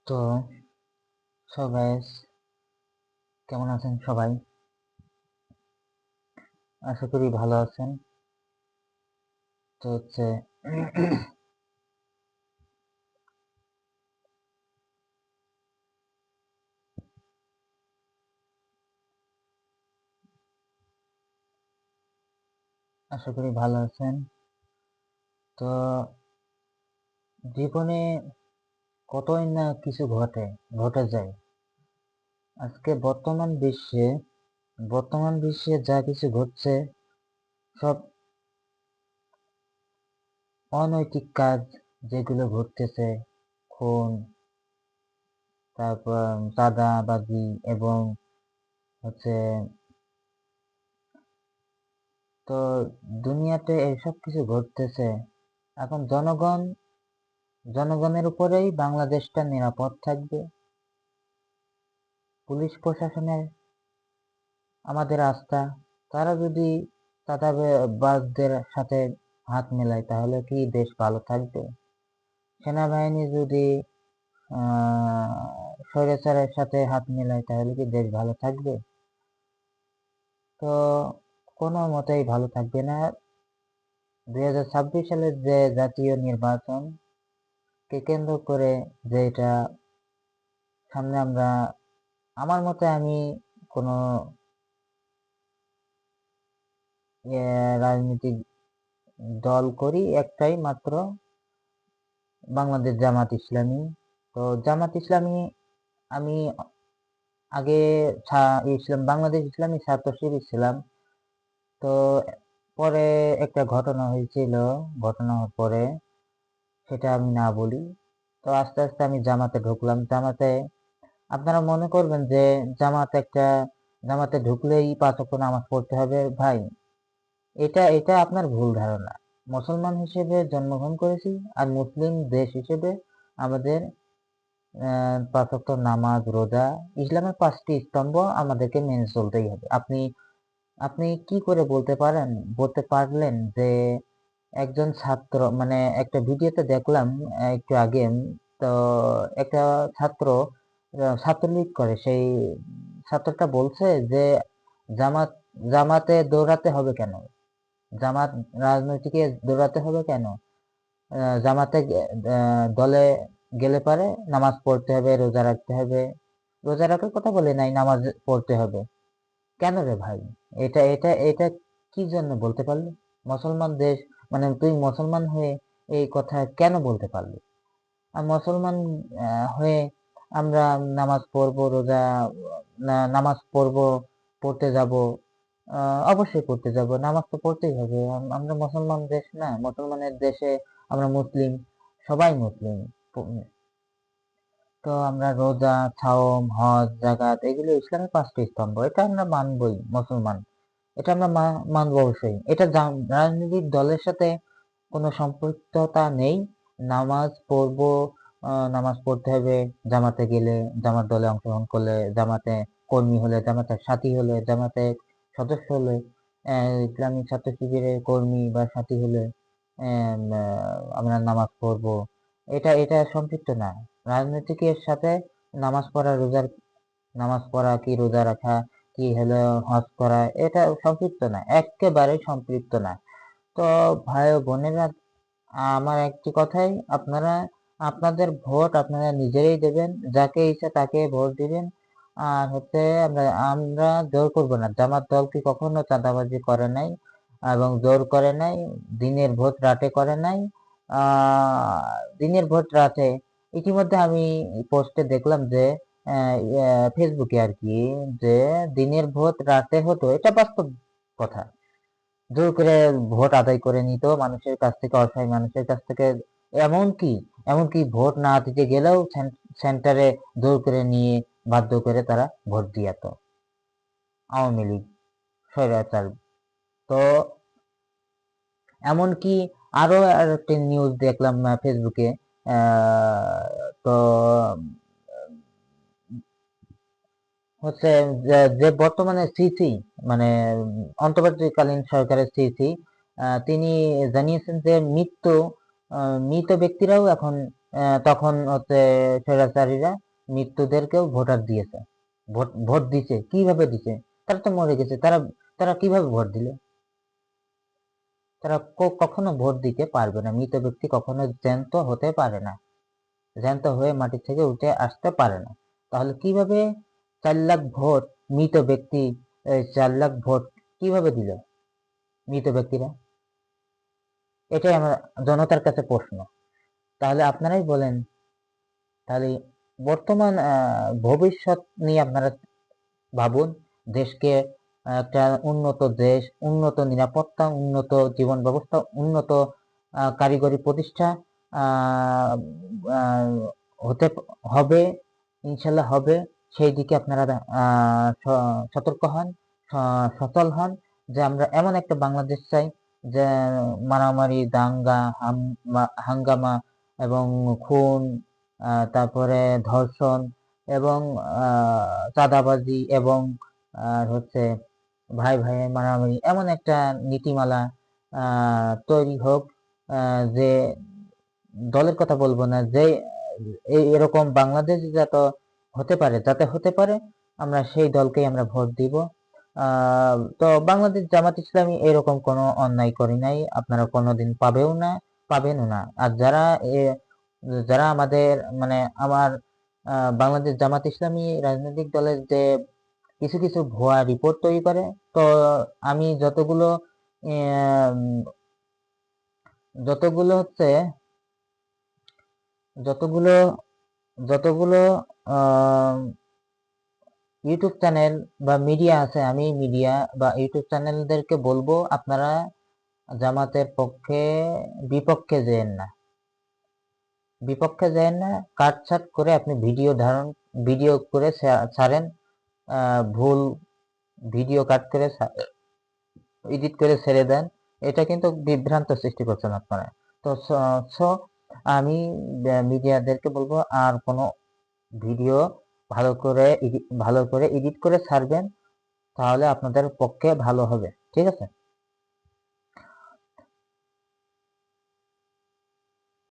তো গাইস, কেমন আছেন সবাই? আশা করি ভালো আছেন। তো আশা করি ভালো আছেন। তো জীবনে কতই না কিছু ঘটে যায়। আজকে বর্তমান বিশ্বে যা কিছু ঘটছে সব অনৈতিক কাজ, যেগুলো ঘটতেছে, খুন, তারপর চাঁদাবাজি এবং হচ্ছে তো দুনিয়াতে এইসব কিছু ঘটতেছে। এখন জনগণের উপরেই বাংলাদেশটা নিরাপদ থাকবে। পুলিশ প্রশাসনের আমাদের আস্থা, তারা যদি চাঁদাবাজদের সাথে হাত মেলায় তাহলে কি দেশ ভালো থাকবে? সেনাবাহিনী যদি স্বৈরাচারের সাথে হাত মেলায় তাহলে কি দেশ ভালো থাকবে? তো কোনো মতেই ভালো থাকবে না। 2026 সালের যে জাতীয় নির্বাচন কে কেন্দ্র করে যে এটা সামনে আমার মতে আমি কোনো রাজনৈতিক দল করি একটাই মাত্র, বাংলাদেশ জামাত ইসলামী। তো জামাত ইসলামী আমি আগে বাংলাদেশ ইসলামী ছাত্র শিবির ছিলাম। তো পরে একটা ঘটনা হয়েছিল, ঘটনা হওয়ার পরে সেটা আমি না বলি। তো আস্তে আস্তে আমি জামাতে ঢুকলাম। আপনারা মনে করবেন যে জামাতে ঢুকলেই 5 ওয়াক্ত নামাজ পড়তে হবে। ভাই, এটা আপনার ভুল ধারণা। মুসলমান হিসেবে জন্মগ্রহণ করেছি, আর মুসলিম দেশ হিসেবে আমাদের 5 ওয়াক্ত নামাজ, রোজা, ইসলামের 5টি স্তম্ভ আমাদেরকে মেনে চলতেই হবে। আপনি আপনি কি করে বলতে পারলেন যে একজন ছাত্র, মানে একটা ভিডিওতে দেখলাম একটু আগে, তো একটা ছাত্র ছাত্রলীগ করে, সেই ছাত্রটা বলছে যে জামাত জামাতে দৌড়াতে হবে কেন? জামাত রাজনৈতিকে দৌড়াতে হবে কেন? জামাতে দলে গেলে পারে নামাজ পড়তে হবে, রোজা রাখতে হবে। রোজা রাখার কথা বলে নাই, নামাজ পড়তে হবে। কেন রে ভাই? এটা কি জন্য বলতে পারলি? মুসলমান দেশ, মানে তুই মুসলমান হয়ে এই কথা কেন বলতে পারলি? আর মুসলমান হয়ে আমরা নামাজ পড়বো, নামাজ পড়বো, পড়তে যাব, অবশ্যই পড়তে যাব, নামাজ তো পড়তেই হবে। আমরা মুসলমান দেশ না? মুসলমানের দেশে আমরা মুসলিম, সবাই মুসলিম। তো আমরা রোজা, সাওম, হজ, যাকাত, এগুলো ইসলামের 5টি স্তম্ভ, এটা আমরা মানবই মুসলমান। এটা আমরা মানবো অবশ্যই। এটা রাজনৈতিক দলের সাথে কোনো সম্পৃক্ততা নেই। নামাজ পড়বো, নামাজ পড়তে হবে জামাতে গেলে, জামাত দলে অংশগ্রহণ করলে, জামাতে কর্মী হলে, জামাতের সাথী হলে, জামাতে সদস্য হলে, ইসলামী ছাত্র শিবিরের কর্মী বা সাথী হলে আমরা নামাজ পড়বো। এটা সম্পৃক্ত না। রাজনীতিকের সাথে নামাজ পড়া কি রোজা রাখা কি হলো হজ করা, এটা সম্পৃক্ত না, একেবারে সম্পৃক্ত না। তো ভাই ও বোনেরা, আমার একটি কথাই, আপনাদের ভোট আপনারা নিজেরাই দেবেন, যাকে ইচ্ছা তাকে ভোট দিবেন। আর আমরা আমরা জোর করব না। জামাত দল কি কখনো চাঁদাবাজি করে নাই এবং জোর করে নাই, দিনের ভোট রাতে করে নাই। দিনের ভোট রাতে, ইতিমধ্যে আমি পোস্টে দেখলাম যে ফেসবুকে আর কি, যে দিনের ভোট রাতে হতো, এটা বাস্তব কথা। জোর করে ভোট আদায় করে নিত মানুষের কাছ থেকে, অসহায় মানুষের কাছ থেকে। এমনকি এমনকি ভোট না দিতে গেলেও সেন্টারে জোর করে নিয়ে বাধ্য করে তারা ভোট দিয়াত আওয়ামী লীগ, স্বৈরাচার। তো এমনকি আরো একটা নিউজ দেখলাম ফেসবুকে। তো হচ্ছে যে বর্তমানে সিসি, মানে অন্তর্বর্তীকালীন সরকারের সিসি, তিনি জানিয়েছেন যে মৃত ব্যক্তিরাও এখন তখন হচ্ছে স্বৈরাচারীরা মৃত্যুদেরকেও ভোটার দিয়েছে, ভোট দিছে। কিভাবে দিছে? তারা তো মরে গেছে, তারা তারা কিভাবে ভোট দিলে? তারা কখনো ভোট দিতে পারবে না। মৃত ব্যক্তি কখনো জ্যান্ত হতে পারে না, জ্যান্ত হয়ে মাটি থেকে উঠে আসতে পারে না। তাহলে কিভাবে 4 লাখ ভোট মৃত ব্যক্তি, 4 লাখ ভোট কিভাবে দিল মৃত ব্যক্তিরা? এটাই আমার জনতার কাছে প্রশ্ন। তাহলে আপনারাই বলেন, তাহলে বর্তমান ভবিষ্যৎ নিয়ে আপনারা ভাবুন। দেশকে একটা উন্নত দেশ, উন্নত নিরাপত্তা, উন্নত জীবন ব্যবস্থা, উন্নত কারিগরি প্রতিষ্ঠা আহ, আহ, হতে হবে, ইনশাল্লাহ হবে। সেই দিকে আপনারা সতর্ক হন, সচল হন, যে আমরা এমন একটা বাংলাদেশ চাই যে মারামারি, দাঙ্গা, হাঙ্গামা এবং খুন, তারপরে ধর্ষণ এবং চাঁদাবাজি এবং আর হচ্ছে ভাই ভাইয়ের মারামারি, এমন একটা নীতিমালা তৈরি হোক, যে দলের কথা বলবো না, যে এরকম বাংলাদেশ যাতে হতে পারে, আমরা সেই দলকেই আমরা ভোট দিব। তো বাংলাদেশ জামাত ইসলামী এরকম কোনো অন্যায় করে নাই, আপনারা কোনোদিন পাবেনও না। আর যারা আমাদের মানে আমার বাংলাদেশ জামাত ইসলামী রাজনৈতিক দলের যে কিছু কিছু ভুয়া রিপোর্ট তৈরি করে, তো আমি আম, যতগুলো হচ্ছে যতগুলো যতগুলো ইউটিউব চ্যানেল বা মিডিয়া আছে, আমি মিডিয়া বা ইউটিউব চ্যানেলদেরকে বলবো, আপনারা জামাতের বিপক্ষে যেন না, কাটছাট করে আপনি ভিডিও করে ছাড়েন, ভুল ভিডিও কাট করে এডিট করে ছেড়ে দেন। এটা কিন্তু বিভ্রান্ত সৃষ্টি করছেন আপনারা। তো আমি মিডিয়াদেরকে বলবো, আর কোনো ভিডিও ভালো করে এডিট করে ছাড়বেন, তাহলে আপনাদের পক্ষে ভালো হবে। ঠিক আছে?